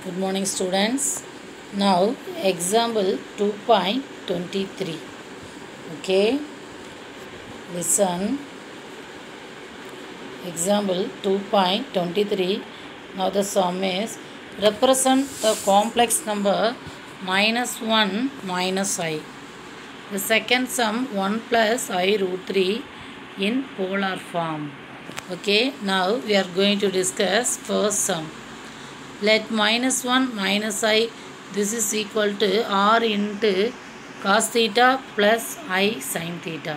Good morning, students. Now, example 2.23. Okay, listen. Example 2.23. Now, the sum is represent the complex number minus 1 minus I. The second sum 1 plus I root 3 in polar form. Okay, now we are going to discuss first sum. Let minus 1 minus I, this is equal to r into cos theta plus I sin theta.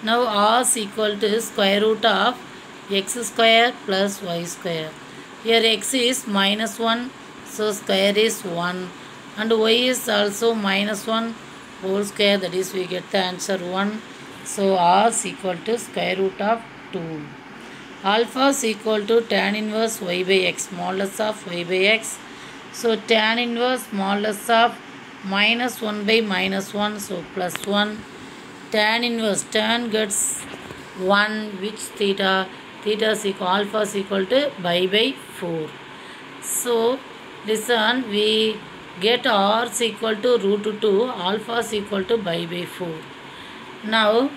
Now r is equal to square root of x square plus y square. Here x is minus 1, so square is 1, and y is also minus 1 whole square, that is we get the answer 1. So r is equal to square root of 2. Alpha is equal to tan inverse y by x, modulus of y by x. So tan inverse modulus of minus 1 by minus 1, so plus 1. Tan inverse, tan gets 1, which theta? Theta is equal, alpha is equal to pi by 4. So listen, we get r is equal to root 2, alpha is equal to pi by 4. Now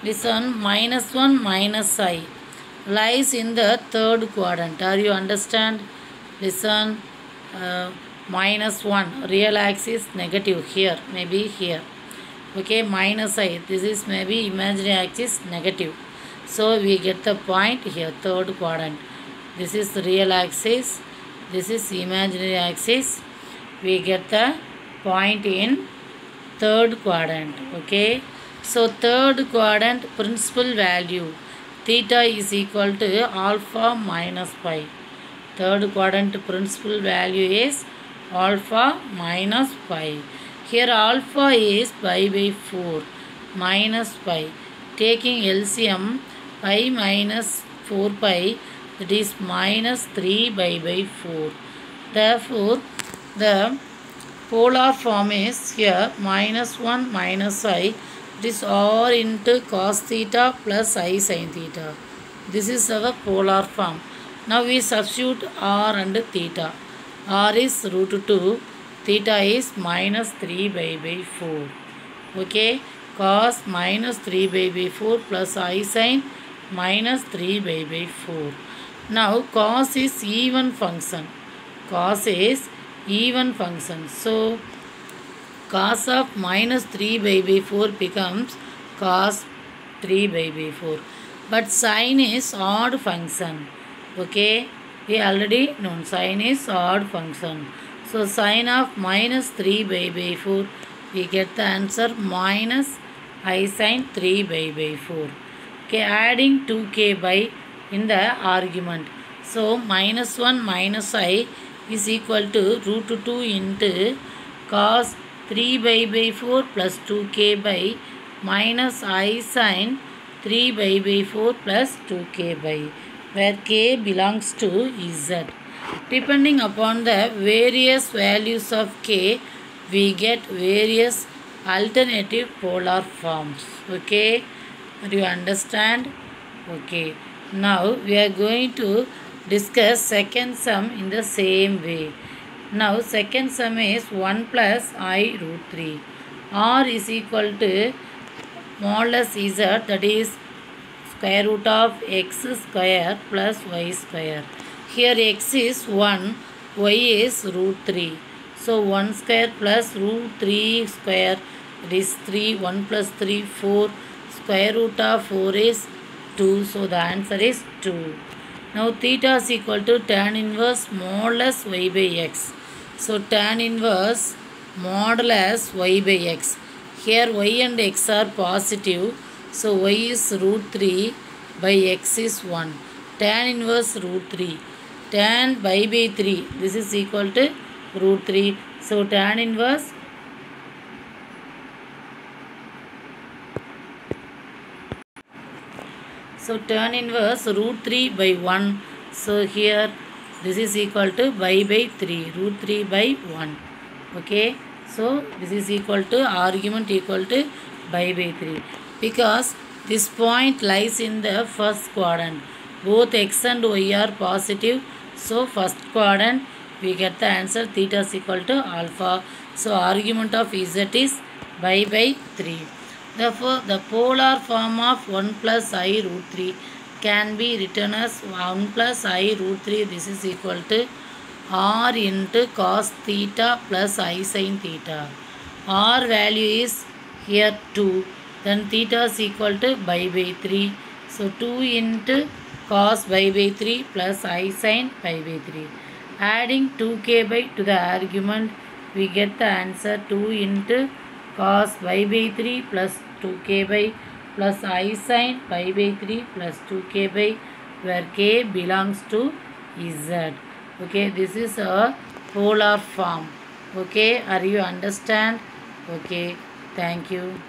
listen, minus 1 minus I lies in the third quadrant. Are you understand? Listen, minus 1, real axis negative here, maybe here. Okay, minus I, this is maybe imaginary axis negative. So we get the point here, third quadrant. This is real axis, this is imaginary axis. We get the point in third quadrant. Okay, so third quadrant principal value theta is equal to alpha minus pi. Third quadrant principal value is alpha minus pi. Here alpha is pi by 4 minus pi. Taking LCM, pi minus 4 pi, that is minus 3 pi by 4. Therefore, the polar form is here minus 1 minus I. This r into cos theta plus I sin theta. This is our polar form. Now we substitute r and theta. R is root 2. Theta is minus 3 by 4. Okay. Cos minus 3 by 4 plus I sin minus 3 by 4. Now cos is even function. Cos is even function. So cos of minus 3 by 4 becomes cos 3 by 4. But sin is odd function. Okay, we already know sin is odd function. So sin of minus 3 by 4, we get the answer minus I sin 3 by 4. Okay, adding 2k by in the argument. So minus 1 minus I is equal to root 2 into cos 3 by 4 plus 2k by minus I sin 3 by 4 plus 2k by, where k belongs to z. Depending upon the various values of k, we get various alternative polar forms. Okay, do you understand? Okay, now we are going to discuss second sum in the same way. Now second sum is 1 plus I root 3. R is equal to modulus z, that is square root of x square plus y square. Here x is 1, y is root 3. So 1 square plus root 3 square, that is 3, 1 plus 3, 4. Square root of 4 is 2. So the answer is 2. Now theta is equal to tan inverse modulus y by x. So tan inverse modulus y by x. Here y and x are positive. So y is root 3 by x is 1. Tan inverse root 3. Tan pi by 3. This is equal to root 3. So tan inverse root 3 by 1. So here this is equal to pi by 3. Root 3 by 1. Okay. So this is equal to argument equal to pi by 3. Because this point lies in the first quadrant. Both x and y are positive. So first quadrant, we get the answer theta is equal to alpha. So argument of z is pi by 3. Therefore, the polar form of 1 plus I root 3 can be written as 1 plus I root 3. This is equal to r into cos theta plus I sin theta. R value is here 2. Then theta is equal to pi by 3. So 2 into cos pi by 3 plus I sin pi by 3. Adding 2k by to the argument, we get the answer 2 into cos pi by 3 plus 2k by plus I sin pi by 3 plus 2k by, where k belongs to z. Okay, this is a polar form. Okay, are you understand? Okay, thank you.